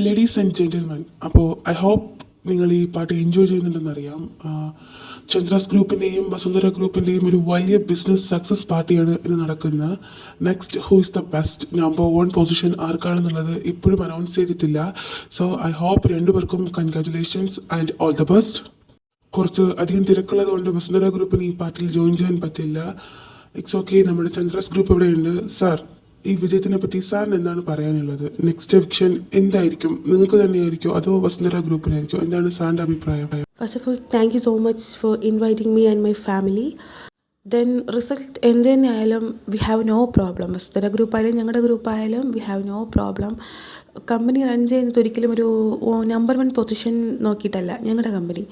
Ladies and gentlemen, അപ്പോൾ I hope നിങ്ങൾ ഈ പാട്ട് എൻജോയ് ചെയ്യുന്നുണ്ടെന്നറിയാം. ചന്ദ്രാസ് ഗ്രൂപ്പിൻ്റെയും വസുന്ധര ഗ്രൂപ്പിൻ്റെയും ഒരു വലിയ ബിസിനസ് സക്സസ് പാർട്ടിയാണ് ഇന്ന് നടക്കുന്നത്. Next who is the best number 1 position ആർക്കാണെന്നുള്ളത് ഇപ്പോഴും അനൗൺസ് ചെയ്തിട്ടില്ല. സോ ഐ ഹോപ്പ് രണ്ടുപേർക്കും congratulations and all the best. കുറച്ച് അധികം തിരക്കുള്ളത് കൊണ്ട് വസുന്ധര ഗ്രൂപ്പിന് ഈ പാർട്ടിയിൽ ജോയിൻ ചെയ്യാൻ പറ്റില്ല. It's okay. നമ്മുടെ ചന്ദ്രാസ് ഗ്രൂപ്പ് ഇവിടെയുണ്ട്. സാർ, ഈ വിജയത്തിനെ പറ്റി സാറിന് എന്താണ് പറയാനുള്ളത്? നെക്സ്റ്റ് എവിക്ഷൻ എന്തായിരിക്കും? നിങ്ങൾക്ക് തന്നെയായിരിക്കും അതോ വസുന്ധര ഗ്രൂപ്പിനായിരിക്കും? എന്താണ് സാറിൻ്റെ അഭിപ്രായം? First of all, thank you so much for inviting me and my family. Then result എന്ത് തന്നെയായാലും we have no problem. Vasundhara ഗ്രൂപ്പായാലും ഞങ്ങളുടെ ഗ്രൂപ്പായാലും we have no problem. Company run ചെയ്യുന്നത് ഒരിക്കലും ഒരു നമ്പർ 1 പൊസിഷൻ നോക്കിയിട്ടല്ല ഞങ്ങളുടെ കമ്പനി.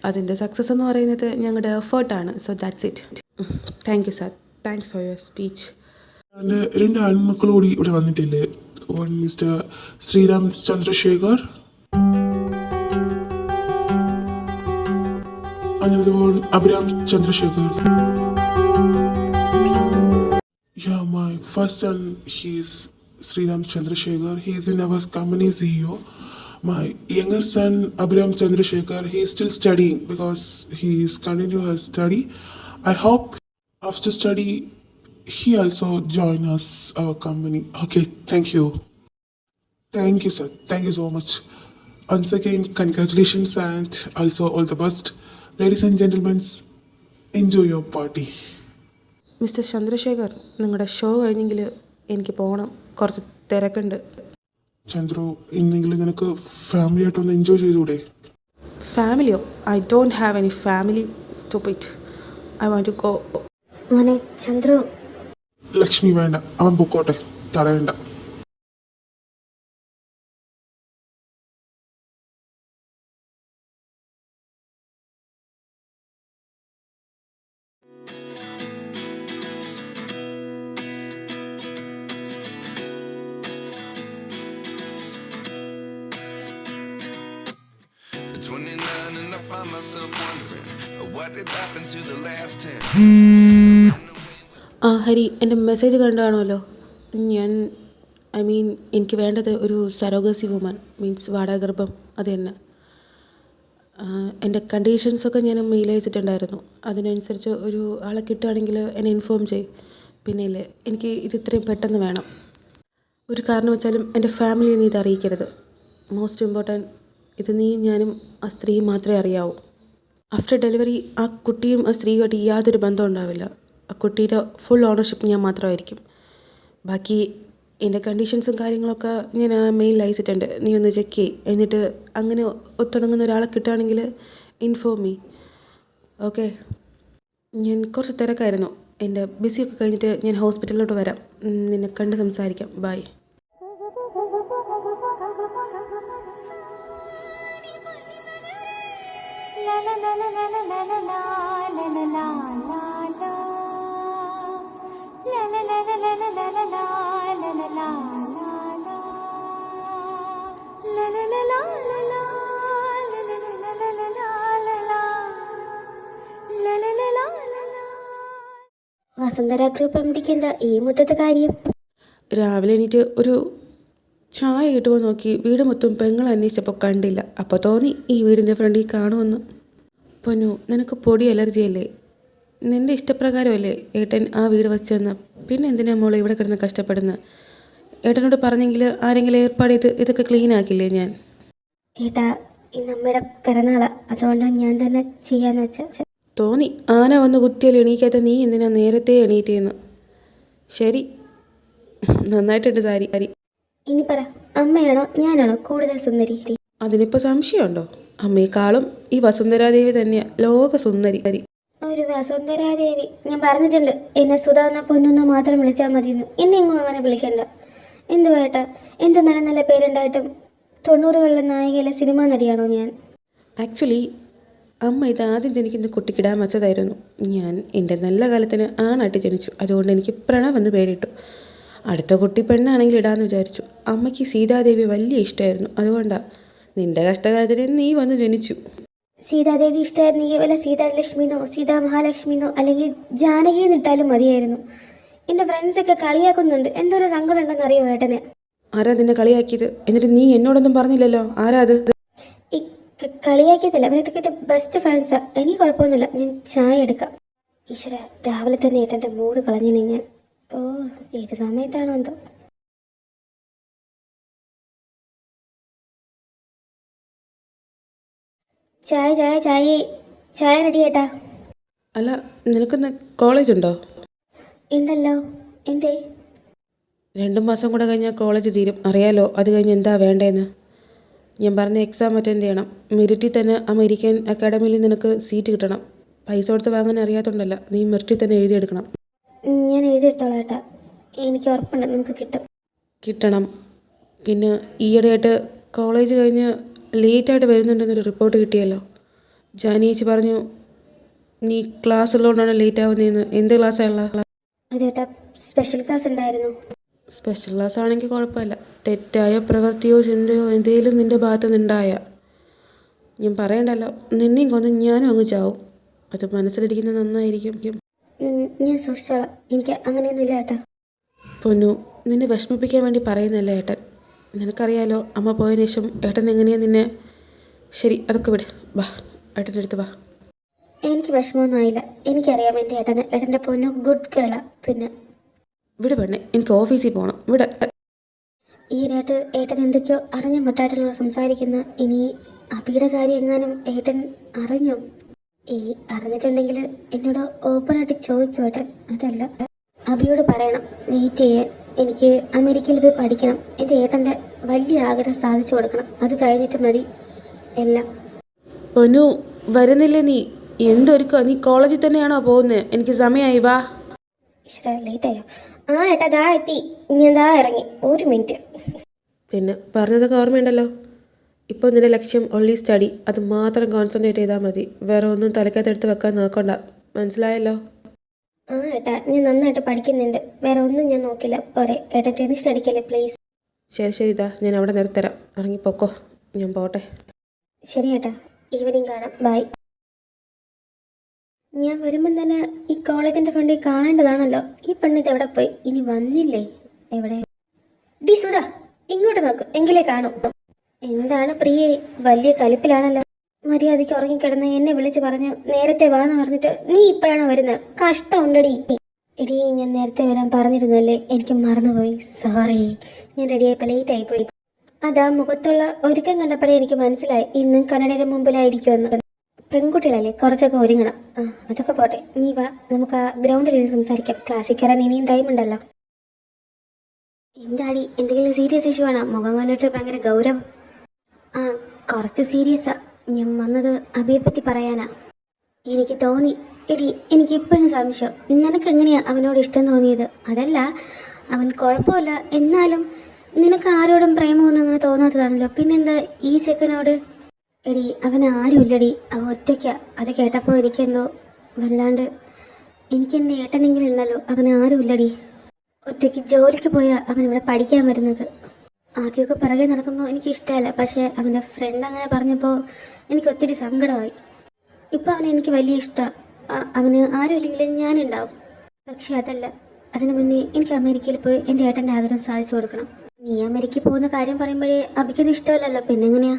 അതിൻ്റെ സക്സസ് എന്ന് പറയുന്നത് ഞങ്ങളുടെ എഫേർട്ടാണ്. So that's it. Thank you sir. Thanks for your speech. എൻ്റെ 2 ആൺമക്കളോടി ഇവിടെ വന്നിട്ടില്ലേ? One mister Sriram Chandrasekhar, another Abhiram Chandrasekhar. Yeah, my first son, he is Sriram Chandrasekhar. He is in our company CEO. My younger son, Abhiram Chandrasekhar, he is still studying because he is continuing his study. I hope after study, he also join us, our company. Okay, thank you. Thank you, sir. Thank you so much. Once again, congratulations and also all the best. Ladies and gentlemen, enjoy your party. Mister Chandrasekhar, നിങ്ങളുടെ show കഴിഞ്ഞെങ്കിൽ എനിക്ക് പോകണം. കുറച്ച് തിരക്കുണ്ട്. ചന്ദ്രു, ഇന്നെങ്കിലും നിനക്ക് family ആയിട്ടൊന്ന് enjoy ചെയ്തൂടെ? ഫാമിലിയോ? I don't have any family. Stupid. I want to go. മോനെ ചന്ദ്രു. ലക്ഷ്മി, വേണ്ട, അവൻ പൊക്കോട്ടെ, തടയണ്ട. ആ ഹരി, എൻ്റെ മെസ്സേജ് കണ്ടാണല്ലോ. എനിക്ക് വേണ്ടത് ഒരു സരോഗസി വുമൻ, മീൻസ് വാടകഗർഭം. അത് തന്നെ. എൻ്റെ കണ്ടീഷൻസൊക്കെ ഞാൻ മെയിൽ അയച്ചിട്ടുണ്ടായിരുന്നു. അതിനനുസരിച്ച് ഒരു ആളെ കിട്ടുകയാണെങ്കിൽ എന്നെ ഇൻഫോം ചെയ്യും. പിന്നെ ഇല്ലേ, എനിക്ക് ഇത് ഇത്രയും പെട്ടെന്ന് വേണം. ഒരു കാരണം വെച്ചാലും എൻ്റെ ഫാമിലിയെ നീ ഇത് അറിയിക്കരുത്. മോസ്റ്റ് ഇമ്പോർട്ടൻറ്റ്, ഇത് നീയും ഞാനും ആ സ്ത്രീയും മാത്രമേ അറിയാവൂ. ആഫ്റ്റർ ഡെലിവറി ആ കുട്ടിയും ആ സ്ത്രീയുമായിട്ട് യാതൊരു ബന്ധം ഉണ്ടാവില്ല. ആ കുട്ടിയുടെ ഫുൾ ഓണർഷിപ്പ് ഞാൻ മാത്രമായിരിക്കും. ബാക്കി എൻ്റെ കണ്ടീഷൻസും കാര്യങ്ങളൊക്കെ ഞാൻ ആ മെയിലിൽ അയച്ചിട്ടുണ്ട്. നീ ഒന്ന് ചെക്ക് ചെയ്യ്. എന്നിട്ട് അങ്ങനെ ഒത്തിണങ്ങുന്ന ഒരാളെ കിട്ടുകയാണെങ്കിൽ ഇൻഫോം മീ. ഓക്കെ. ഞാൻ കുറച്ച് തിരക്കായിരുന്നു. എൻ്റെ ബിസിയൊക്കെ കഴിഞ്ഞിട്ട് ഞാൻ ഹോസ്പിറ്റലിലോട്ട് വരാം. നിന്നെ കണ്ട് സംസാരിക്കാം. ബൈ. വസുന്ധര ഗ്രൂപ്പ് എംഡിക്ക് എന്താ ഈ മുറ്റത്തെ കാര്യം? രാവിലെ എണീറ്റ് ഒരു ചായ കിട്ടുമ്പോൾ നോക്കി വീട് മൊത്തം പെങ്ങൾ അന്വേഷിച്ചപ്പോൾ കണ്ടില്ല. അപ്പോൾ തോന്നി ഈ വീടിൻ്റെ ഫ്രണ്ടിൽ കാണുമെന്ന്. പൊന്നു, നിനക്ക് പൊടി അലർജി അല്ലേ? നിൻ്റെ ഇഷ്ടപ്രകാരമല്ലേ ഏട്ടൻ ആ വീട് വെച്ചെന്ന്? പിന്നെ എന്തിനാ മോളെ ഇവിടെ കിടന്ന് കഷ്ടപ്പെടുന്നത്? ഏട്ടനോട് പറഞ്ഞെങ്കിൽ ആരെങ്കിലും ഏർപ്പാട് ചെയ്ത് ഇതൊക്കെ ക്ലീൻ ആക്കില്ലേ ഞാൻ? ഏട്ടാ, ഇന്ന് അമ്മയുടെ പിറന്നാളാ, അതുകൊണ്ടാണ് ഞാൻ തന്നെ ചെയ്യാന്ന് വെച്ച. തോന്നി. ആന വന്ന് കുത്തിയാൽ എണീക്കാത്ത നീ എന്തിനാ നേരത്തെ എണീറ്റേന്ന്? ശരി, നന്നായിട്ടുണ്ട് സാരി. ഇനി പറ, അമ്മയാണോ ഞാനാണോ കൂടുതൽ സുന്ദരി? അതിനിപ്പോൾ സംശയമുണ്ടോ? അമ്മയെക്കാളും ഈ വസുന്ധരാദേവി തന്നെയാണ് ലോക സുന്ദരി. ഒരു വസുന്ധരാദേവി. ഞാൻ പറഞ്ഞിട്ടുണ്ട് എന്നെ സുധ എന്ന പൊന്നൊന്ന് മാത്രം വിളിച്ചാൽ മതിയെന്ന്. എന്നെ എങ്ങും അങ്ങനെ വിളിക്കണ്ട. എന്തുവായിട്ടാ, എന്ത് നല്ല നല്ല പേരുണ്ടായിട്ടും 90കളിലെ നായികയിലെ സിനിമാ നടിയാണോ ഞാൻ? ആക്ച്വലി അമ്മ ഇത് ആദ്യം ജനിക്കുന്ന കുട്ടിക്കിടാൻ വച്ചതായിരുന്നു. ഞാൻ എൻ്റെ നല്ല കാലത്തിന് ആണായിട്ട് ജനിച്ചു. അതുകൊണ്ട് എനിക്ക് പ്രണവ് എന്ന് പേരിട്ടു. അടുത്ത കുട്ടി പെണ്ണാണെങ്കിൽ ഇടാമെന്ന് വിചാരിച്ചു. അമ്മയ്ക്ക് സീതാദേവി വലിയ ഇഷ്ടമായിരുന്നു. അതുകൊണ്ടാണ്. നിൻ്റെ കഷ്ടകാലത്തിന് നീ വന്ന് ജനിച്ചു. സീതാദേവി ഇഷ്ടമായിരുന്നെങ്കിൽ വല്ല സീതാലക്ഷ്മിന്നോ സീതാ മഹാലക്ഷ്മിന്നോ അല്ലെങ്കിൽ ജാനകി എന്നിട്ടാലും മതിയായിരുന്നു. എൻ്റെ ഫ്രണ്ട്സൊക്കെ കളിയാക്കുന്നുണ്ട്. എന്തോരം സങ്കടം ഉണ്ടെന്ന് അറിയോ ഏട്ടന്? ആരാ നിന്നെ കളിയാക്കിയത്? എന്നിട്ട് നീ എന്നോടൊന്നും പറഞ്ഞില്ലല്ലോ. ആരാ അത്? ഈ കളിയാക്കിയതല്ല, അവനൊക്കെ എൻ്റെ ബെസ്റ്റ് ഫ്രണ്ട്സാ. എനിക്ക് കുഴപ്പമൊന്നുമില്ല. ഞാൻ ചായ എടുക്കാം. ഈശ്വര, രാവിലെ തന്നെ ഏട്ടൻ്റെ മൂഡ് കളഞ്ഞിനെ ഞാൻ. ഓ, ഏത് സമയത്താണോ എന്തോ. ചായ ചായ ചായ ചായ റെഡി ഏട്ടാ. അല്ല, നിനക്കൊന്ന് കോളേജ് ഉണ്ടോ? ഉണ്ടല്ലോ. എന്തേ? 2 മാസം കൂടെ കഴിഞ്ഞാൽ കോളേജ് തീരും. അറിയാലോ അത് കഴിഞ്ഞ് എന്താ വേണ്ടതെന്ന്. ഞാൻ പറഞ്ഞ എക്സാം അറ്റൻഡ് ചെയ്യണം. മെറിറ്റിൽ തന്നെ അമേരിക്കൻ അക്കാഡമിയിൽ നിനക്ക് സീറ്റ് കിട്ടണം. പൈസ കൊടുത്ത് വാങ്ങാൻ അറിയാത്തതുകൊണ്ടല്ല, നീ മെറിറ്റിൽ തന്നെ എഴുതിയെടുക്കണം. ഞാൻ എഴുതിയെടുത്തോളാം ഏട്ടാ. എനിക്ക് ഉറപ്പുണ്ട് നമുക്ക് കിട്ടും. കിട്ടണം. പിന്നെ ഈയിടെയായിട്ട് കോളേജ് കഴിഞ്ഞ് ലേറ്റായിട്ട് വരുന്നുണ്ടെന്നൊരു റിപ്പോർട്ട് കിട്ടിയല്ലോ. ജാനി ചേച്ചി പറഞ്ഞു നീ ക്ലാസ് ഉള്ളതുകൊണ്ടാണ് ലേറ്റ് ആവുന്നതെന്ന്. എന്ത് ക്ലാസ്സായുള്ള? ചേട്ടാ, സ്പെഷ്യൽ ക്ലാസ് ഉണ്ടായിരുന്നു. സ്പെഷ്യൽ ക്ലാസ് ആണെങ്കിൽ കുഴപ്പമില്ല. തെറ്റായ പ്രവൃത്തിയോ ചിന്തയോ എന്തെങ്കിലും നിൻ്റെ ഭാഗത്ത് നിന്നുണ്ടായ ഞാൻ പറയണ്ടല്ലോ, നിന്നെയും കൊന്ന് ഞാനും അങ്ങ് ചാവും. അത് മനസ്സിലിരിക്കുന്നത് നന്നായിരിക്കും. ഞാൻ സൂക്ഷിച്ചോളാം. എനിക്ക് അങ്ങനെയൊന്നുമില്ല ഏട്ടാ. പൊന്നു, നിന്നെ വിഷമിപ്പിക്കാൻ വേണ്ടി പറയുന്നല്ലേ ഏട്ടൻ. നിനക്കറിയാലോ അമ്മ പോയതിനു ശേഷം ഏട്ടൻ എങ്ങനെയാണ് നിന്നെ. ശരി, അതൊക്കെ വിട്. വാ, ഏട്ടൻ്റെ അടുത്ത് വാ. എനിക്ക് വിഷമമൊന്നും ആയില്ല. എനിക്കറിയാം എൻ്റെ ഏട്ടന്. ഏട്ടൻ്റെ പൊന്നു ഗുഡ് ഗേളാ. പിന്നെ വിട് പെണ്ണെ, എനിക്ക് ഓഫീസിൽ പോകണം. വിട. ഈയിടെയായിട്ട് ഏട്ടൻ എന്തൊക്കെയോ അറിഞ്ഞ മട്ടായിട്ടാണല്ലോ സംസാരിക്കുന്നത്. ഇനി അബിയുടെ കാര്യം എങ്ങാനും ഏട്ടൻ അറിഞ്ഞോ? ഈ അറിഞ്ഞിട്ടുണ്ടെങ്കിൽ എന്നോട് ഓപ്പണായിട്ട് ചോദിക്കും ഏട്ടൻ. അതല്ല, അബിയോട് പറയണം വെയിറ്റ് ചെയ്യാൻ. എനിക്ക് അമേരിക്കയിൽ പോയി പഠിക്കണം. എൻ്റെ ഏട്ടൻ്റെ വലിയ ആഗ്രഹം സാധിച്ചു കൊടുക്കണം. അത് കഴിഞ്ഞിട്ട് മതി എല്ലാം. പൊന്നു, വരുന്നില്ലേ നീ? എന്തൊരുക്കോ? നീ കോളേജിൽ തന്നെയാണോ പോകുന്നത്? എനിക്ക് സമയമായി. വാ. ഇഷ്ട ലേറ്റായോ? ആ ഏട്ടാ, ദാ എത്തി. ഞാൻ ദാ ഇറങ്ങി. ഒരു മിനിറ്റ്. പിന്നെ പറഞ്ഞതൊക്കെ ഓർമ്മയുണ്ടല്ലോ. ഇപ്പോൾ നിൻ്റെ ലക്ഷ്യം ഓൺലി സ്റ്റഡി. അത് മാത്രം കോൺസെൻട്രേറ്റ് ചെയ്താൽ മതി. വേറെ ഒന്നും തലക്കകത്തെടുത്ത് വെക്കാൻ നോക്കണ്ട. മനസ്സിലായല്ലോ? ആ ഏട്ടാ, ഞാൻ നന്നായിട്ട് പഠിക്കുന്നുണ്ട്. വേറെ ഒന്നും ഞാൻ നോക്കില്ല. പോരെ ഏട്ടാ, ടെൻഷൻ അടിക്കല്ലേ പ്ലീസ്. ശരി ഇതാ ഞാൻ അവിടെ നിർത്തരാം. ഇറങ്ങിപ്പോക്കോ, ഞാൻ പോട്ടെ. ശരി ഏട്ടാ, ഈവനിങ് കാണാം. ബൈ. ഞാൻ വരുമ്പം തന്നെ ഈ കോളേജിൻ്റെ ഫ്രണ്ടിൽ കാണേണ്ടതാണല്ലോ. ഈ പെണ്ണിത് എവിടെ പോയി? ഇനി വന്നില്ലേ? എവിടെ? ഡി സുധ, ഇങ്ങോട്ട് നോക്ക്, എങ്കിലേ കാണും. എന്താണ് പ്രിയേ, വലിയ കലിപ്പിലാണല്ലോ. മര്യാദയ്ക്ക് ഉറങ്ങിക്കിടന്ന് എന്നെ വിളിച്ച് പറഞ്ഞു നേരത്തെ വാന്ന് പറഞ്ഞിട്ട് നീ ഇപ്പോഴാണോ വരുന്നത്? കഷ്ടമുണ്ടടി. എടീ, ഞാൻ നേരത്തെ വരാൻ പറഞ്ഞിരുന്നല്ലേ, എനിക്ക് മറന്നുപോയി. സോറി, ഞാൻ റെഡിയായപ്പോൾ ലേറ്റ് ആയിപ്പോയി. അതാ മുഖത്തുള്ള ഒരുക്കം കണ്ടപ്പോഴേ എനിക്ക് മനസ്സിലായി ഇന്നും കണ്ണടയുടെ മുമ്പിലായിരിക്കുമെന്ന്. പെൺകുട്ടികളല്ലേ, കുറച്ചൊക്കെ ഒരുങ്ങണം. ആ, അതൊക്കെ പോട്ടെ. നീ വാ, നമുക്ക് ആ ഗ്രൗണ്ടിൽ ഇരുന്ന് സംസാരിക്കാം. ക്ലാസ്സിൽ കയറാൻ ഇനിയും ടൈം ഉണ്ടല്ലോ. എന്താടി, എന്തെങ്കിലും സീരിയസ് ഇഷ്യൂ ആണോ? മുഖം കണ്ടിട്ട് ഭയങ്കര ഗൗരവം. ആ, കുറച്ച് സീരിയസാ. ഞാൻ വന്നത് അബിയെ പറ്റി പറയാനാ. എനിക്ക് തോന്നി. എടി, എനിക്ക് ഇപ്പോഴും സംശയം. നിനക്ക് എങ്ങനെയാ അവനോട് ഇഷ്ടം തോന്നിയത്? അതല്ല, അവൻ കുഴപ്പമില്ല, എന്നാലും നിനക്ക് ആരോടും പ്രേമമൊന്നും അങ്ങനെ തോന്നാത്തതാണല്ലോ. പിന്നെന്താ ഈ ചെക്കനോട്? എടി, അവൻ ആരുമില്ലടി, അവൻ ഒറ്റയ്ക്കാ. അത് കേട്ടപ്പോൾ എനിക്കെന്തോ വല്ലാണ്ട്. എനിക്കെൻ്റെ ഏട്ടനെങ്കിലും ഉണ്ടല്ലോ, അവൻ ആരുമില്ലടി. ഒറ്റയ്ക്ക് ജോലിക്ക് പോയാൽ അവൻ ഇവിടെ പഠിക്കാൻ വരുന്നത്. ആദ്യമൊക്കെ പിറകെ നടക്കുമ്പോൾ എനിക്കിഷ്ടമല്ല. പക്ഷേ അവൻ്റെ ഫ്രണ്ട് അങ്ങനെ പറഞ്ഞപ്പോൾ എനിക്ക് ഒത്തിരി സങ്കടമായി. ഇപ്പം അവനെ എനിക്ക് വലിയ ഇഷ്ടമാണ്. അവന് ആരുമില്ലെങ്കിലും ഞാനുണ്ടാവും. പക്ഷെ അതല്ല, അതിനു മുന്നേ എനിക്ക് അമേരിക്കയിൽ പോയി എൻ്റെ ഏട്ടൻ്റെ ആഗ്രഹം സാധിച്ചു കൊടുക്കണം. നീ അമേരിക്കയിൽ പോകുന്ന കാര്യം പറയുമ്പോഴേ അബിക്കത് ഇഷ്ടമല്ലല്ലോ. പിന്നെ എങ്ങനെയാ?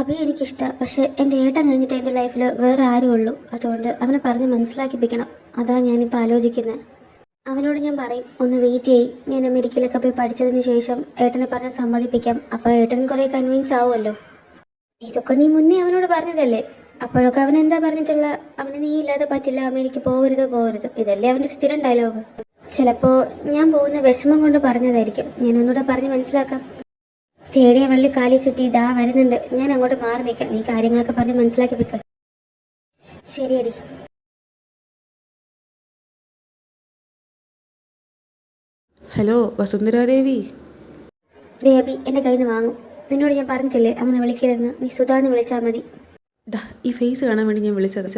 അബി എനിക്കിഷ്ടമാണ്. പക്ഷേ എൻ്റെ ഏട്ടൻ കഴിഞ്ഞിട്ട് എൻ്റെ ലൈഫിൽ വേറെ ആരും ഉള്ളൂ. അതുകൊണ്ട് അവനെ പറഞ്ഞ് മനസ്സിലാക്കിപ്പിക്കണം. അതാ ഞാനിപ്പോൾ ആലോചിക്കുന്നത്. അവനോട് ഞാൻ പറയും ഒന്ന് വെയിറ്റ് ചെയ്യ്, ഞാൻ അമേരിക്കയിലൊക്കെ പോയി പഠിച്ചതിന് ശേഷം ഏട്ടനെ പറഞ്ഞ് സമ്മതിപ്പിക്കാം. അപ്പോൾ ഏട്ടൻ കുറേ കൺവിൻസ് ആവുമല്ലോ. ഇതൊക്കെ നീ മുന്നേ അവനോട് പറഞ്ഞതല്ലേ? അപ്പോഴൊക്കെ അവൻ എന്താ പറഞ്ഞിട്ടുള്ള? അവന് നീ ഇല്ലാതെ പറ്റില്ല, അമേരിക്ക പോകരുത്. ഇതല്ലേ അവൻ്റെ സ്ഥിരം ഡയലോഗ്. ചിലപ്പോൾ ഞാൻ പോകുന്ന വിഷമം കൊണ്ട് പറഞ്ഞതായിരിക്കും. ഞാനൊന്നുകൂടെ പറഞ്ഞ് മനസ്സിലാക്കാം. തേടിയ വള്ളി കാലി ചുറ്റി ഇതാ വരുന്നുണ്ട്. ഞാൻ അങ്ങോട്ട് മാറി നിൽക്കാം. നീ കാര്യങ്ങളൊക്കെ പറഞ്ഞ് മനസ്സിലാക്കി വെക്കാം. ശരിയടി. ഹലോ വസുന്ധരാദേവി. ദേ അബി, എൻ്റെ കയ്യിൽ നിന്ന് വാങ്ങും. നിന്നോട് ഞാൻ പറഞ്ഞിട്ടില്ലേ അങ്ങനെ വിളിക്കരുതെന്ന്. നീ സുധാന്ന് വിളിച്ചാൽ മതി. ദാ ഈ ഫേസ് കാണാൻ വേണ്ടി ഞാൻ വിളിച്ചത്.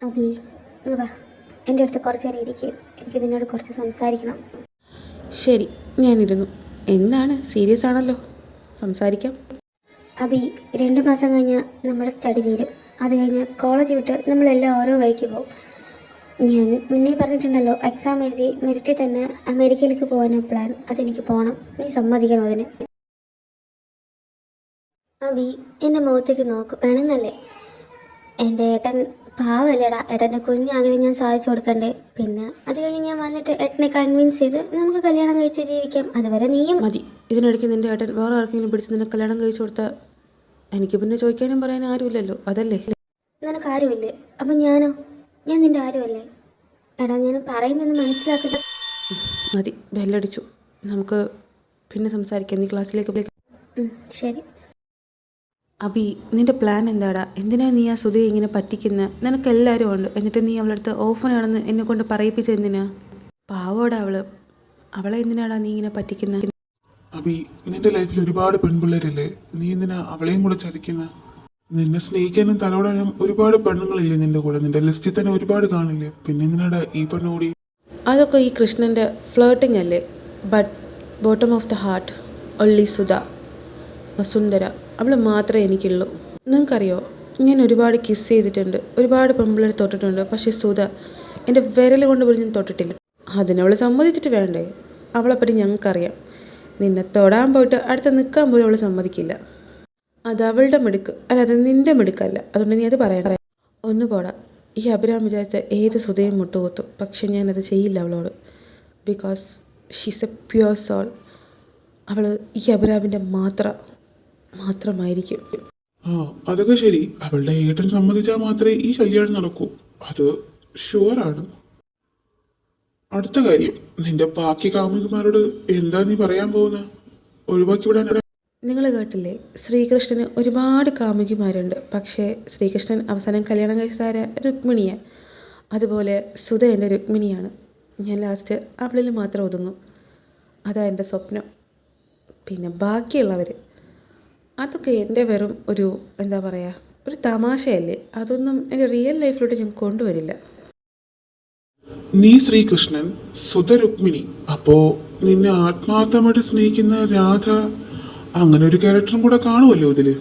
അബി ഇങ്ങ് വാ, എൻ്റെ അടുത്ത് കുറച്ച് നേരം ഇരിക്കുക. എനിക്ക് നിന്നോട് കുറച്ച് സംസാരിക്കണം. ശരി, ഞാനിരുന്നു. എന്താണ്, സീരിയസ് ആണല്ലോ, സംസാരിക്കാം. അബി, 2 മാസം കഴിഞ്ഞാൽ നമ്മുടെ സ്റ്റഡി തീരും. അത് കഴിഞ്ഞ് കോളേജ് വിട്ട് നമ്മളെല്ലാം ഓരോ വഴിക്ക് പോകും. ഞാൻ മുന്നേ പറഞ്ഞിട്ടുണ്ടല്ലോ, എക്സാം എഴുതി മെറിറ്റിൽ തന്നെ അമേരിക്കയിലേക്ക് പോകാനാണ് പ്ലാൻ. അതെനിക്ക് പോകണം. നീ സമ്മതിക്കണം അതിന്. അബി, എൻ്റെ മുഖത്തേക്ക് നോക്ക്, വേണമെന്നല്ലേ? എൻ്റെ ഏട്ടൻ പാവല്ലേടാ. ഏട്ടൻ്റെ കുഞ്ഞാഗ്രഹം ഞാൻ സാധിച്ചു കൊടുക്കണ്ടേ? പിന്നെ അത് കഴിഞ്ഞ് ഞാൻ വന്നിട്ട് ഏട്ടനെ കൺവിൻസ് ചെയ്ത് നമുക്ക് കല്യാണം കഴിച്ച് ജീവിക്കാം. അതുവരെ നീയും മതി. ഇതിനിടയ്ക്ക് നിൻ്റെ ഏട്ടൻ വേറെ ആർക്കെങ്കിലും പിടിച്ച് നിന്നെ കല്യാണം കഴിച്ചു കൊടുത്താൽ എനിക്ക് പിന്നെ ചോദിക്കാനും പറയാനും ആരുമില്ലല്ലോ, അതല്ലേ? നിനക്ക് ആരുമില്ലേ? അപ്പം ഞാനോ? ഞാൻ നിൻ്റെ ആരുമല്ലേ? എടാ, ഞാൻ പറയുന്നതെന്ന് മനസ്സിലാക്കുക. മതി, ബെല്ലടിച്ചു. നമുക്ക് പിന്നെ സംസാരിക്കാം. നീ ക്ലാസ്സിലേക്ക്. ശരി. അബി, നിൻ്റെ പ്ലാൻ എന്താടാ? എന്തിനാ നീ ആ സുധയെ ഇങ്ങനെ പറ്റിക്കുന്നത്? നിനക്കെല്ലാവരും ഉണ്ട്, എന്നിട്ട് നീ അവളടുത്ത് ഓഫനാണെന്ന് എന്നെ കൊണ്ട് പറയിപ്പിച്ച എന്തിനാ? പാവോടാ അവളെ എന്തിനാടാ നീ ഇങ്ങനെ പറ്റിക്കുന്നത്? അബി, നിന്റെ ലൈഫിൽ ഒരുപാട് പെൺപിള്ളേരില്ലേ, നീ എന്തിനാ അവളെയും കൂടെ ചതിക്കുന്ന? നിന്നെ സ്നേഹിക്കാനും തലോടാനും ഒരുപാട് പെണ്ണുങ്ങളില്ലേ നിന്റെ കൂടെ? നിന്റെ ലിസ്റ്റിൽ തന്നെ ഒരുപാട് കാണില്ലേ, പിന്നെ എന്തിനാടാ ഈ പെണ്ണുകൂടി? അതൊക്കെ ഈ കൃഷ്ണൻ്റെ ഫ്ലേട്ടിംഗ് അല്ലേ. But bottom of the heart only Sudha, Vasundhara, അവൾ മാത്രമേ എനിക്കുള്ളൂ. നിങ്ങൾക്കറിയോ, ഞാൻ ഒരുപാട് കിസ് ചെയ്തിട്ടുണ്ട്, ഒരുപാട് പെൺപിള്ളേർ തൊട്ടിട്ടുണ്ട്. പക്ഷേ സുധ എൻ്റെ വിരൽ കൊണ്ട് പോലും ഞാൻ തൊട്ടിട്ടില്ല. അതിനവൾ സമ്മതിച്ചിട്ട് വേണ്ടേ? അവളെപ്പറ്റി ഞങ്ങൾക്കറിയാം. നിന്നെ തൊടാൻ പോയിട്ട് അടുത്ത് നിൽക്കാൻ പോലും അവൾ സമ്മതിക്കില്ല. അത് അവളുടെ മിടുക്ക്, അല്ലാതെ നിൻ്റെ മിടുക്കല്ല. അതുകൊണ്ട് നീ അത് പറയാം. ഒന്ന് പോടാ. ഈ അഭിരാം വിചാരിച്ച ഏത് സുധയും മുട്ടുകൊത്തും. പക്ഷെ ഞാനത് ചെയ്യില്ല അവളോട്. Because she's a pure soul. അവൾ ഈ അഭിരാമിൻ്റെ മാത്രമായിരിക്കും. അതൊക്കെ ശരി. അവളുടെ ഏട്ടൻ സമ്മതിച്ചാൽ മാത്രമേ ഈ കല്യാണം നടക്കൂ, അത് ഷുവറാണ്. അടുത്ത കാര്യം, നിന്റെ ബാക്കി കാമുകിമാരോട് എന്താ നീ പറയാൻ പോകുന്നത്? ഒഴിവാക്കി വിടാൻ? നിങ്ങൾ കേട്ടില്ലേ, ശ്രീകൃഷ്ണന് ഒരുപാട് കാമുകിമാരുണ്ട്. പക്ഷേ ശ്രീകൃഷ്ണൻ അവസാനം കല്യാണം കഴിച്ചതാര? രുക്മിണിയെ. അതുപോലെ സുധ എൻ്റെ രുക്മിണിയാണ്. ഞാൻ ലാസ്റ്റ് അവളിൽ മാത്രം ഒതുങ്ങും. അതാ എൻ്റെ സ്വപ്നം. പിന്നെ ബാക്കിയുള്ളവർ അതൊക്കെ എൻ്റെ വെറും ഒരു എന്താ പറയുക, ഒരു തമാശയല്ലേ. അതൊന്നും എൻ്റെ റിയൽ ലൈഫിലോട്ട് ഞാൻ കൊണ്ടുവരില്ല. നീ ശ്രീകൃഷ്ണൻ, സുധ രുക്മിണി. അപ്പോ നിന്നെ ആത്മാർത്ഥമായിട്ട് സ്നേഹിക്കുന്ന രാധ, അങ്ങനെ ഒരു ക്യാരക്ടറും കൂടെ കാണുമല്ലോ ഇതില്.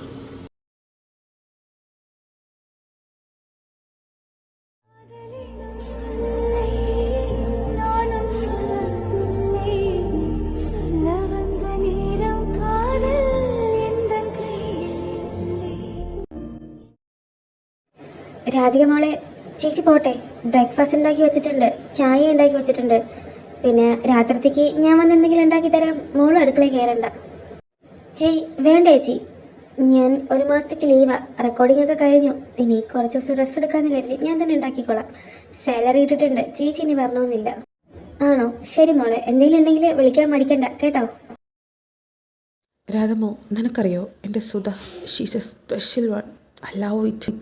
രാധിക മോളെ, ചേച്ചി പോട്ടെ. ബ്രേക്ക്ഫാസ്റ്റ് ഉണ്ടാക്കി വെച്ചിട്ടുണ്ട്, ചായ ഉണ്ടാക്കി വെച്ചിട്ടുണ്ട്. പിന്നെ രാത്രിത്തേക്ക് ഞാൻ വന്ന് എന്തെങ്കിലും ഉണ്ടാക്കി തരാം. മോളും അടുക്കളയിൽ കയറണ്ട. ഹേയ് വേണ്ട ചേച്ചി, ഞാൻ 1 മാസത്തേക്ക് ലീവാ. റെക്കോർഡിംഗ് ഒക്കെ കഴിഞ്ഞു. ഇനി കുറച്ച് ദിവസം റെസ്റ്റ് എടുക്കാമെന്ന് കരുതി ഞാൻ തന്നെ ഉണ്ടാക്കിക്കോളാം. സാലറി ഇട്ടിട്ടുണ്ട്, ചേച്ചി ഇനി വരണമെന്നില്ല. ആണോ? ശരി മോളെ, എന്തെങ്കിലും ഉണ്ടെങ്കിൽ വിളിക്കാൻ മടിക്കണ്ട കേട്ടോ. രാധമോ, നിനക്കറിയോ, എൻ്റെ Sudha, she's a special one. I love it.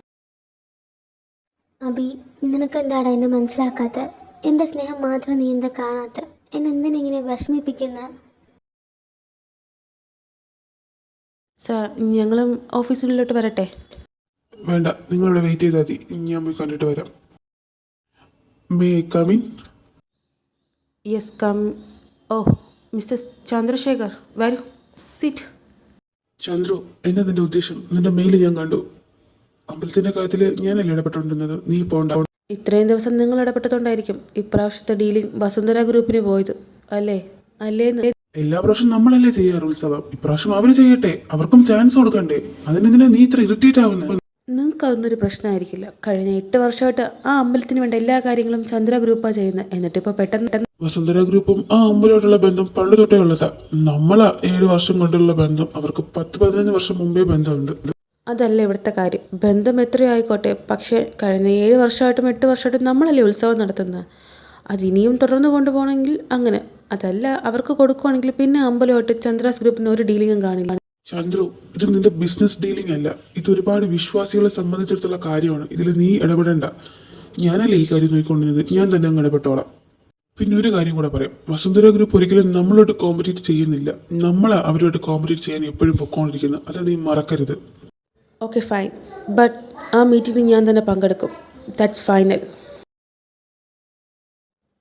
Abi, നിനക്കെന്താടാ എന്നെ മനസ്സിലാക്കാത്ത? എൻ്റെ സ്നേഹം മാത്രം നീ എന്താ കാണാത്ത? എന്നെ എന്തിനെങ്ങനെ വിഷമിപ്പിക്കുന്ന? സാർ, ഞങ്ങളും ഓഫീസിനുള്ളിലോട്ട് വരട്ടെ? വേണ്ട, നിങ്ങളിവിടെ വെയിറ്റ് ചെയ്താൽ മതി. ഞാൻ പോയി കണ്ടിട്ട് വരാം. May come in? Yes come. Oh mister Chandrasekhar, വരൂ, സിറ്റ്. ചന്ദ്രു, എന്താ നിന്റെ ഉദ്ദേശം? നിന്റെ മെയിൽ ഞാൻ കണ്ടു. അമ്പലത്തിന്റെ കാര്യത്തിൽ ഞാനല്ലേ ഇടപെട്ടുകൊണ്ടിരുന്നത്, നീ പോണ്ട. ഇത്രയും ദിവസം നിങ്ങൾ ഇടപെട്ടതുകൊണ്ടായിരിക്കും ഇപ്രാവശ്യത്തെ ഡീലിംഗ് വസുന്ധര ഗ്രൂപ്പിന് പോയത്, അല്ലേ? എല്ലാ പ്രാവശ്യം നമ്മളല്ലേ ചെയ്യാറ് ഉത്സവം. ഇപ്രാവശ്യം അവര് ചെയ്യട്ടെ, അവർക്കും ചാൻസ് കൊടുക്കണ്ടേ? അതിനെന്തിനാ നീ ഇത്ര ഇറിറ്റേറ്റ് ആവുന്നത്? നിങ്ങൾക്ക് അതൊന്നൊരു പ്രശ്നമായിരിക്കില്ല. കഴിഞ്ഞ 8 വർഷമായിട്ട് ആ അമ്പലത്തിന് വേണ്ട എല്ലാ കാര്യങ്ങളും ചന്ദ്ര ഗ്രൂപ്പാണ് ചെയ്യുന്നത്. എന്നിട്ട് ഇപ്പോൾ പെട്ടെന്ന് വസുന്ധര ഗ്രൂപ്പും ആ അമ്പലമായിട്ടുള്ള ബന്ധം പണ്ട് തൊട്ടേ ഉള്ളതാ. നമ്മളാ 7 വർഷം കൊണ്ടുള്ള ബന്ധം, അവർക്ക് 10-15 വർഷം മുമ്പേ ബന്ധമുണ്ട്. അതല്ല ഇവിടുത്തെ കാര്യം. ബന്ധം എത്രയോ ആയിക്കോട്ടെ, പക്ഷേ കഴിഞ്ഞ 7 വർഷമായിട്ടും 8 വർഷമായിട്ടും നമ്മളല്ലേ ഉത്സവം നടത്തുന്നത്. അതിനിയും തുടർന്ന് കൊണ്ടുപോകണമെങ്കിൽ അങ്ങനെ. അതല്ല അവർക്ക് കൊടുക്കുകയാണെങ്കിൽ പിന്നെ അമ്പലമായിട്ട് ചന്ദ്രാസ് ഗ്രൂപ്പിന് ഒരു ഡീലിംഗും കാണില്ല. ചന്ദ്രു, ഇത് നിന്റെ ബിസിനസ് ഡീലിംഗ് അല്ല. ഇത് ഒരുപാട് വിശ്വാസികളെ സംബന്ധിച്ചിടത്തുള്ള കാര്യമാണ്. ഇതിൽ നീ ഇടപെടേണ്ട. ഞാനല്ലേ ഈ കാര്യം നോക്കിക്കൊണ്ടിരുന്നത്, ഞാൻ തന്നെ അങ്ങ് ഇടപെട്ടോളാം. പിന്നെ ഒരു കാര്യം കൂടെ പറയാം, വസുന്ധര ഗ്രൂപ്പ് ഒരിക്കലും നമ്മളോട്ട് കോമ്പറ്റീറ്റ് ചെയ്യുന്നില്ല, നമ്മൾ അവരോട്ട് കോമ്പറ്റീറ്റ് ചെയ്യാൻ എപ്പോഴും പൊക്കോണ്ടിരിക്കുന്നത്, അത് നീ മറക്കരുത്. ഓക്കെ ഫൈൻ, ബട്ട് ആ മീറ്റിങ്ങിൽ ഞാൻ തന്നെ പങ്കെടുക്കും. That's final.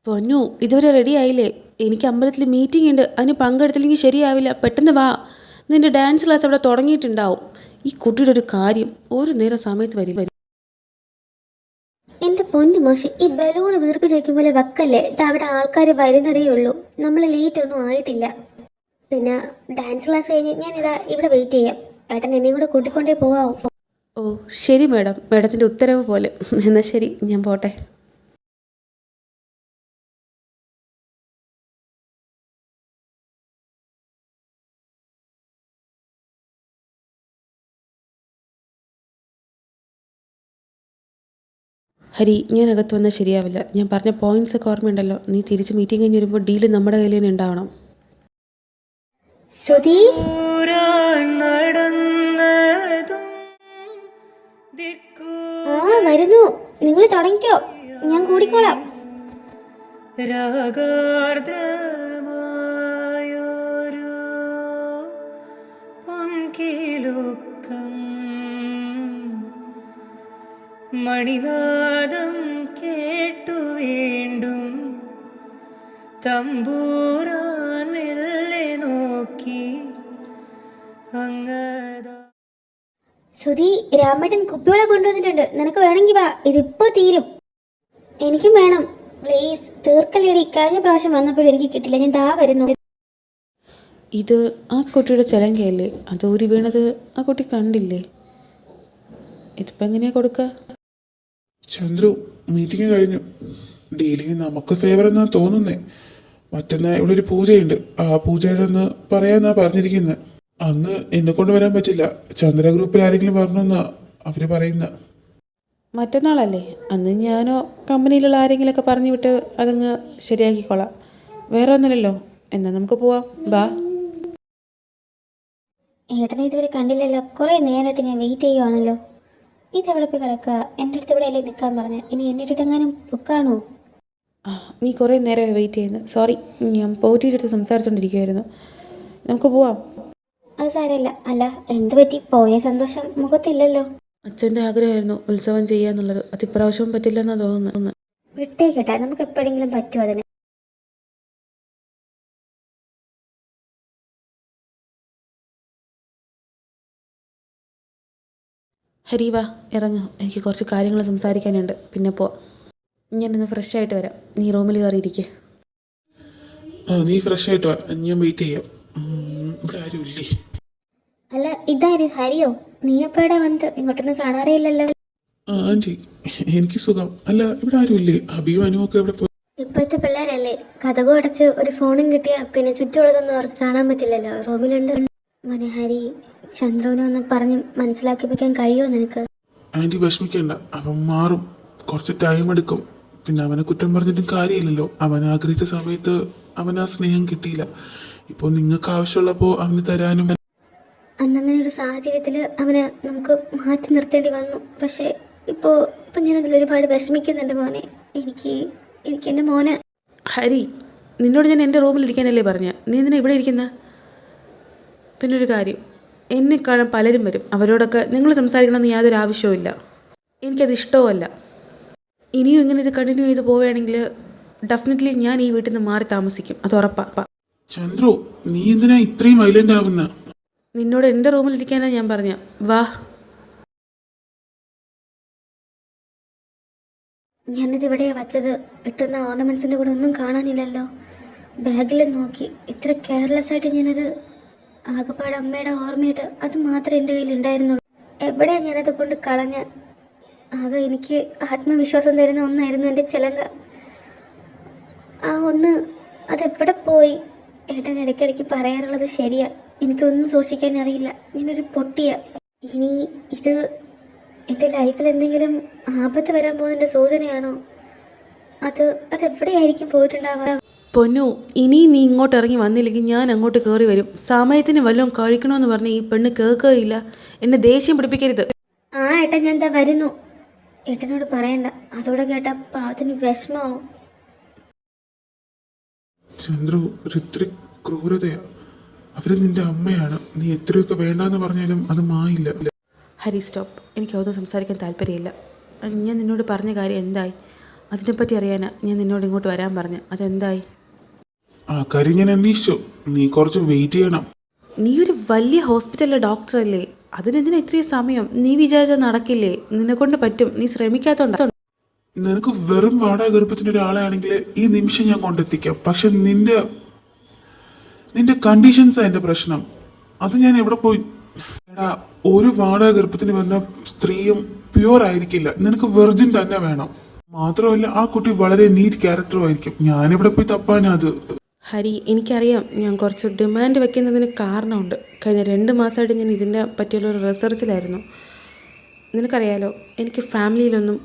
പൊന്നു, ഇതുവരെ റെഡി ആയില്ലേ? എനിക്ക് അമ്പലത്തിൽ മീറ്റിംഗ് ഉണ്ട്, അതിന് പങ്കെടുത്തില്ലെങ്കിൽ ശരിയാവില്ല. പെട്ടെന്ന് വാ, നിൻ്റെ ഡാൻസ് ക്ലാസ് അവിടെ തുടങ്ങിയിട്ടുണ്ടാവും. ഈ കുട്ടിയുടെ ഒരു കാര്യം, ഒരു നേരം സമയത്ത് വരും. എൻ്റെ പൊന്നു മോശം, ഈ ബലൂൺ വീർപ്പിച്ചേക്കും പോലെ വെക്കല്ലേ. ഇത് അവിടെ ആൾക്കാർ വരുന്നതേ ഉള്ളൂ, നമ്മൾ ലേറ്റ് ഒന്നും ആയിട്ടില്ല. പിന്നെ ഡാൻസ് ക്ലാസ് കഴിഞ്ഞ് ഞാനിതാ ഇവിടെ വെയിറ്റ് ചെയ്യാം. ഏട്ടൻ എന്നെയും കൂടെ കൂട്ടിക്കൊണ്ടേ പോവാമോ? ഓ ശരി മാഡം, മാഡത്തിൻ്റെ ഉത്തരവ് പോലെ. എന്നാൽ ശരി, ഞാൻ പോട്ടെ. ഹരി, ഞാൻ അകത്ത് വന്നാൽ ശരിയാവില്ല. ഞാൻ പറഞ്ഞ പോയിന്റ്സ് ഒക്കെ ഓർമ്മയുണ്ടല്ലോ. നീ തിരിച്ച് മീറ്റിംഗ് കഴിഞ്ഞ് വരുമ്പോൾ ഡീല് നമ്മുടെ കയ്യിൽ തന്നെ ഉണ്ടാവണം. ശ്രുതി, ആ വരുന്നു. നിങ്ങൾ തുടങ്ങിക്കോ, ഞാൻ കൂടിക്കോളാം. മണിനാദം കേട്ടു വീണ്ടും തമ്പൂരാൻ മെല്ലെ നോക്കി അങ്ങതാ. ശ്രുതി, രാമേട്ടൻ കുപ്പിവെള്ളം കൊണ്ടുവന്നിട്ടുണ്ട്, നിനക്ക് വേണമെങ്കിൽ വാ, ഇതിപ്പോ തീരും. എനിക്കും വേണം, പ്ലീസ് തീർക്കല്ലേടി. കഴിഞ്ഞ പ്രാവശ്യം വന്നപ്പോഴും എനിക്ക് കിട്ടില്ല, ഞാൻ ദാ വരുന്നു. ഇത് ആ കുട്ടിയുടെ ചിലങ്കയല്ലേ? അത് ഊരി വീണത് ആ കുട്ടി കണ്ടില്ലേ? ഇതിപ്പോൾ എങ്ങനെയാണ് കൊടുക്കുക? ചന്ദ്രു, മീറ്റിംഗ് കഴിഞ്ഞു. ഡീലിങ് നമുക്ക് ഫേവർ എന്നാ തോന്നുന്നേ. മറ്റന്നാ ഇവിടെ ഒരു പൂജയുണ്ട്, ആ പൂജയുടെ ഒന്ന് പറയാന്നാ പറഞ്ഞിരിക്കുന്നത്. അന്ന് എന്നെ കൊണ്ട് വരാൻ പറ്റില്ല, ചന്ദ്ര ഗ്രൂപ്പിൽ ആരെങ്കിലും വരണമെന്നാ അവര് പറയുന്ന. മറ്റന്നാളല്ലേ? അന്ന് ഞാനോ കമ്പനിയിലുള്ള ആരെങ്കിലുമൊക്കെ പറഞ്ഞു വിട്ട് അതങ്ങ് ശരിയാക്കിക്കോളാം. വേറെ ഒന്നുമില്ലല്ലോ. എന്നാൽ നമുക്ക് പോവാം, ബാ. ഏട്ടനെ ഇതുവരെ കണ്ടില്ലല്ലോ, കുറേ നേരമായിട്ട് ഞാൻ വെയിറ്റ് ചെയ്യുവാണല്ലോ. ഇതെവിടെ പോയി കിടക്കുക? എൻ്റെ അടുത്ത് ഇവിടെ അല്ലേ നിൽക്കാൻ പറഞ്ഞ, ഇനി എന്നെ ഇട്ടിട്ടെങ്ങാനും ബുക്കാണോ? നീ കുറേ നേരമായി വെയിറ്റ് ചെയ്യുന്നു. സോറി, ഞാൻ പോറ്റിയുടെ അടുത്ത് സംസാരിച്ചുകൊണ്ടിരിക്കുമായിരുന്നു. നമുക്ക് പോവാം. അത് സാരമില്ല. അല്ല, എന്ത് പറ്റി? പോയ സന്തോഷം മുഖത്തില്ലല്ലോ. അച്ഛൻ്റെ ആഗ്രഹമായിരുന്നു ഉത്സവം ചെയ്യാന്നുള്ളത്. അത് ഇപ്രാവശ്യവും പറ്റില്ലെന്നാണ് തോന്നുന്നത്. വിട്ടേക്കട്ടെ, നമുക്ക് എപ്പോഴെങ്കിലും പറ്റുമോ അതിന്? ഹരി വാ, ഇറങ്ങും. എനിക്ക് കുറച്ച് കാര്യങ്ങൾ സംസാരിക്കാനുണ്ട്. പിന്നെ പോവാം. ഞാനൊന്ന് ഫ്രഷ് ആയിട്ട് വരാം. നീ റൂമിൽ കയറിയിരിക്കേ. നീ ഫ്രഷ് ആയിട്ട് വാ, ഞാൻ വെയിറ്റ് ചെയ്യാം. ഇവിടെ ആരും ഇല്ലേ? അല്ല, ഇതാര്? ഹരിയോ? നീ എപ്പോഴാ വന്നത്? ഇങ്ങോട്ടൊന്നും കാണാറേ ഇല്ലല്ലോ. ആൻറ്റി, എനിക്ക് സുഖം. അല്ല, ഇവിടെ ആരും ഇല്ലേ? അഭിയും അനുവൊക്കെ ഇവിടെ പോയി? ഇപ്പോഴത്തെ പിള്ളേരല്ലേ, കഥകും അടച്ച് ഒരു ഫോണും കിട്ടിയ പിന്നെ ചുറ്റുമുള്ളതൊന്നും അവർക്ക് കാണാൻ പറ്റില്ലല്ലോ. റൂമിലുണ്ട്. മോനെ ഹരി, ചന്ദ്രനെ ഒന്ന് പറഞ്ഞ് മനസ്സിലാക്കിപ്പിക്കാൻ കഴിയുമോ നിനക്ക്? ആൻറ്റി വിഷമിക്കണ്ട, അവൻ മാറും. കുറച്ച് ടൈം എടുക്കും. പിന്നെ അവനെ കുറ്റം പറഞ്ഞിട്ടും കാര്യമില്ലല്ലോ. അവൻ ആഗ്രഹിച്ച സമയത്ത് അവന് ആ സ്നേഹം കിട്ടിയില്ല. ഇപ്പോൾ നിങ്ങൾക്ക് ആവശ്യമുള്ളപ്പോൾ അവന് തരാനും. അന്നങ്ങനെ ഒരു സാഹചര്യത്തിൽ അവനെ നമുക്ക് മാറ്റി നിർത്തേണ്ടി വന്നു. പക്ഷേ ഇപ്പോൾ ഞാനതിലൊരുപാട് വിഷമിക്കുന്നുണ്ട് മോനെ. എനിക്ക് എൻ്റെ മോനെ. ഹരി, നിന്നോട് ഞാൻ എൻ്റെ റൂമിലിരിക്കാനല്ലേ പറഞ്ഞ? നീ എന്തിനാ ഇവിടെ ഇരിക്കുന്ന? പിന്നൊരു കാര്യം, എന്നെ കാണാൻ പലരും വരും. അവരോടൊക്കെ നിങ്ങൾ സംസാരിക്കണമെന്ന് യാതൊരു ആവശ്യവുമില്ല. എനിക്കത് ഇഷ്ടവുമല്ല. ഇനിയും ഇങ്ങനെ ഇത് കണ്ടിന്യൂ ചെയ്ത് പോവുകയാണെങ്കിൽ ഡെഫിനറ്റ്ലി ഞാൻ ഈ വീട്ടിൽ നിന്ന് മാറി താമസിക്കും. അത് ഉറപ്പാ. ചന്ദ്രു, നീ എന്തിനാ ഇത്രയും വയലന്റ് ആവുന്ന? നിന്നോട് എൻ്റെ റൂമിലിരിക്കാനാണ് ഞാൻ പറഞ്ഞ. വാ. ഞാനിത് ഇവിടെയാണ് വച്ചത്. ഇട്ടുന്ന ഓർണമെൻറ്റ്സിൻ്റെ കൂടെ ഒന്നും കാണാനില്ലല്ലോ. ബാഗിൽ നോക്കി, ഇത്ര കെയർലെസ് ആയിട്ട് ഞാനത് ആകെപ്പാട് അമ്മയുടെ ഓർമ്മയിട്ട് അത് മാത്രമേ എൻ്റെ കയ്യിൽ ഉണ്ടായിരുന്നുള്ളൂ. എവിടെയാണ് ഞാനത് കൊണ്ട് കളഞ്ഞ? ആകെ എനിക്ക് ആത്മവിശ്വാസം തരുന്ന ഒന്നായിരുന്നു എൻ്റെ ചിലങ്ക. ആ ഒന്ന് അതെവിടെ പോയി? ഏട്ടൻ ഇടയ്ക്കിടയ്ക്ക് പറയാറുള്ളത് ശരിയാ, എനിക്കൊന്നും സൂക്ഷിക്കാൻ അറിയില്ല. ഞാനൊരു പൊട്ടിയ. ഇനി ഇത് എൻ്റെ ലൈഫിൽ എന്തെങ്കിലും ആപത്ത് വരാൻ പോകുന്നതിൻ്റെ സൂചനയാണോ? അതെവിടെയായിരിക്കും പോയിട്ടുണ്ടാവുക? പൊന്നു, ഇനി നീ ഇങ്ങോട്ട് ഇറങ്ങി വന്നില്ലെങ്കിൽ ഞാൻ അങ്ങോട്ട് കയറി വരും. സമയത്തിന് വല്ലതും കഴിക്കണമെന്ന് പറഞ്ഞ് ഈ പെണ്ണ് കേൾക്കുകയില്ല. എന്നെ ദേഷ്യം പിടിപ്പിക്കരുത്. ആ ഏട്ടാ, ഞാൻ എന്താ വരുന്നു. ഏട്ടനോട് പറയണ്ട, അതോടെ കേട്ടാ പാവത്തിന് വിഷമമാവും. ചന്ദ്രു ഒരിത്തിരി ക്രൂരതയാ. അവര് നിന്റെ അമ്മയാണ്. നീ എത്രയൊക്കെ വേണ്ടാന്ന് പറഞ്ഞാലും അത് മായില്ല. ഹരി സ്റ്റോപ്പ്. എനിക്ക് അതൊന്നും സംസാരിക്കാൻ താല്പര്യമില്ല. ഞാൻ നിന്നോട് പറഞ്ഞ കാര്യം എന്തായി? അതിനെപ്പറ്റി അറിയാനാ ഞാൻ നിന്നോട് ഇങ്ങോട്ട് വരാൻ പറഞ്ഞു. അതെന്തായി? ആ കാര്യം ഞാൻ അന്വേഷിച്ചു. നീ കുറച്ച് വെയിറ്റ് ചെയ്യണം. നീ ഒരു വലിയ ഹോസ്പിറ്റലിലെ ഡോക്ടറല്ലേ? അതിനെന്തിനാ ഇത്രയും സമയം? നീ വിചാരിച്ചാൽ നടക്കില്ലേ? നിന്നെക്കൊണ്ട് പറ്റും. നീ ശ്രമിക്കാത്തോണ്ടാ. നിനക്ക് വെറും വാടക ഗർഭത്തിന്റെ ഒരാളാണെങ്കിൽ ഈ നിമിഷം ഞാൻ കൊണ്ടെത്തിക്കാം. പക്ഷെ നിന്റെ കണ്ടീഷൻസാ എന്റെ പ്രശ്നം. അത് ഞാൻ എവിടെ പോയി? എടാ, ഒരു വാടക ഗർഭത്തിന് വന്ന സ്ത്രീയും പ്യുവർ ആയിരിക്കില്ല. നിനക്ക് വെർജിൻ തന്നെ വേണം. മാത്രമല്ല ആ കുട്ടി വളരെ നീറ്റ് ക്യാരക്ടറും ആയിരിക്കും. ഞാനിവിടെ പോയി തപ്പാനാ അത്? ഹരി, എനിക്കറിയാം ഞാൻ കുറച്ച് ഡിമാൻഡ് വെക്കുന്നതിന് കാരണമുണ്ട്. കഴിഞ്ഞ 2 മാസമായിട്ട് ഞാൻ ഇതിനെ പറ്റിയുള്ള ഒരു റിസർച്ചിലായിരുന്നു. നിനക്കറിയാലോ, എനിക്ക് ഫാമിലിയിലൊന്നും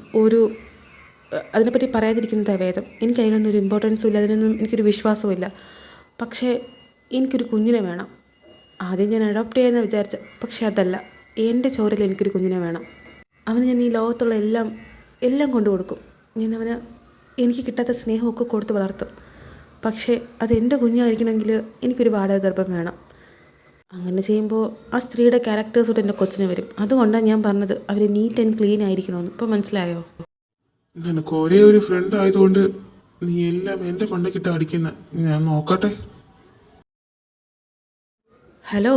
അതിനെപ്പറ്റി പറയാതിരിക്കുന്നതാണ് വേദം. എനിക്ക് അതിനൊന്നും ഒരു ഇമ്പോർട്ടൻസും ഇല്ല, അതിനൊന്നും എനിക്കൊരു വിശ്വാസവും ഇല്ല. പക്ഷേ എനിക്കൊരു കുഞ്ഞിനെ വേണം. ആദ്യം ഞാൻ അഡോപ്റ്റ് ചെയ്യാമെന്ന് വിചാരിച്ച, പക്ഷേ അതല്ല. എൻ്റെ ചോരയിൽ എനിക്കൊരു കുഞ്ഞിനെ വേണം. അവന് ഞാൻ ഈ ലോകത്തുള്ള എല്ലാം കൊണ്ടു കൊടുക്കും. ഞാൻ അവന് എനിക്ക് കിട്ടാത്ത സ്നേഹമൊക്കെ കൊടുത്ത് വളർത്തും. പക്ഷേ അത് എൻ്റെ കുഞ്ഞായിരിക്കണമെങ്കിൽ എനിക്കൊരു വാടക ഗർഭം വേണം. അങ്ങനെ ചെയ്യുമ്പോൾ ആ സ്ത്രീയുടെ ക്യാരക്ടേഴ്സോട്ട് എൻ്റെ കൊച്ചിന് വരും. അതുകൊണ്ടാണ് ഞാൻ പറഞ്ഞത് അവർ നീറ്റ് ആൻഡ് ക്ലീൻ ആയിരിക്കണമെന്ന്. ഇപ്പോൾ മനസ്സിലായോ? നിനക്ക് ഒരേ ഒരു ഫ്രണ്ട് ആയതുകൊണ്ട് നീ എല്ലാം എൻ്റെ മണ്ടക്കിട്ട് അടിക്കുന്ന. ഞാൻ നോക്കട്ടെ. ഹലോ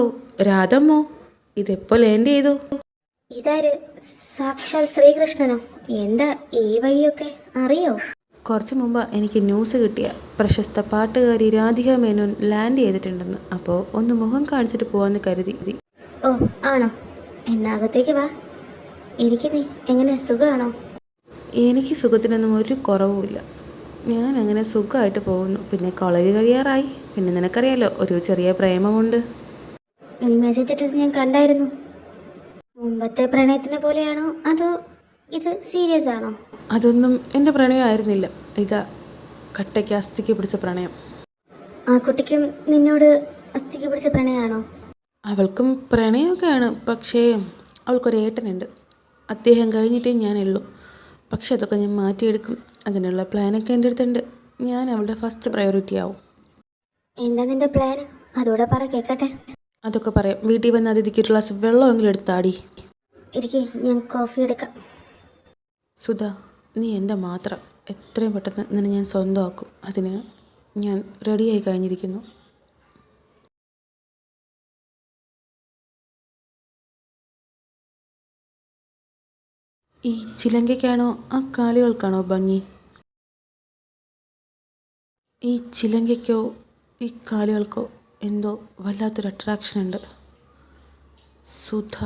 രാധമ്മോ, ഇതെപ്പോൾ ലാൻഡ് ചെയ്തു? ഇതാര്? സാക്ഷാൽ ശ്രീകൃഷ്ണനോ? എന്താ ഈ വഴിയൊക്കെ? അറിയോ? കുറച്ച് മുമ്പ് എനിക്ക് ന്യൂസ് കിട്ടിയ പ്രശസ്ത പാട്ടുകാരി രാധിക മേനോൻ ലാൻഡ് ചെയ്തിട്ടുണ്ടെന്ന്. അപ്പോൾ ഒന്ന് മുഖം കാണിച്ചിട്ട് പോകാമെന്ന് കരുതി. ഓ ആണോ? എന്നാ അകത്തേക്ക് വാ. നീ എങ്ങനെ, സുഖമാണോ? എനിക്ക് സുഖത്തിനൊന്നും ഒരു കുറവുമില്ല. ഞാൻ അങ്ങനെ സുഖമായിട്ട് പോകുന്നു. പിന്നെ കോളേജ് കഴിയാറായി. പിന്നെ നിനക്കറിയാലോ, ഒരു ചെറിയ പ്രേമമുണ്ട്. മെസ്സേജ് ഇട്ടത് ഞാൻ കണ്ടായിരുന്നു. മുമ്പത്തെ പ്രണയത്തിനെ പോലെയാണോ അതോ ഇത് സീരിയസ് ആണോ? അതൊന്നും എൻ്റെ പ്രണയമായിരുന്നില്ല. ഇതാ കട്ടയ്ക്ക് അസ്ഥിക്ക് പിടിച്ച പ്രണയം. ആ കുട്ടിക്കും നിന്നോട് അസ്ഥിക്ക് പിടിച്ച പ്രണയമാണോ? അവൾക്കും പ്രണയമൊക്കെയാണ്. പക്ഷേ അവൾക്കൊരു ഏട്ടനുണ്ട്. അദ്ദേഹം കഴിഞ്ഞിട്ടേ ഞാനുള്ളൂ. പക്ഷെ അതൊക്കെ ഞാൻ മാറ്റിയെടുക്കും. അതിനുള്ള പ്ലാനൊക്കെ എൻ്റെ അടുത്തുണ്ട്. ഞാൻ അവളുടെ ഫസ്റ്റ് പ്രയോറിറ്റി ആവും. എന്താ നിന്റെ പ്ലാൻ? അതോടെ പറ, കേൾക്കട്ടെ. അതൊക്കെ പറയാം. വീട്ടിൽ വന്ന് അതിഥിക്ക് ഒരു ഗ്ലാസ് വെള്ളമെങ്കിലും എടുത്ത് താടി. ഇരിക്കെ, ഞാൻ കോഫി എടുക്കാം. സുധ, നീ എൻ്റെ മാത്രം. എത്രയും പെട്ടെന്ന് നിന്നെ ഞാൻ സ്വന്തമാക്കും. അതിന് ഞാൻ റെഡിയായി കഴിഞ്ഞിരിക്കുന്നു. ഈ ചിലങ്കയ്ക്കാണോ ആ കാലുകൾക്കാണോ ഭംഗി? ഈ ചിലങ്കയ്ക്കോ ഈ കാലുകൾക്കോ എന്തോ വല്ലാത്തൊരു അട്രാക്ഷൻ ഉണ്ട്. സുധ.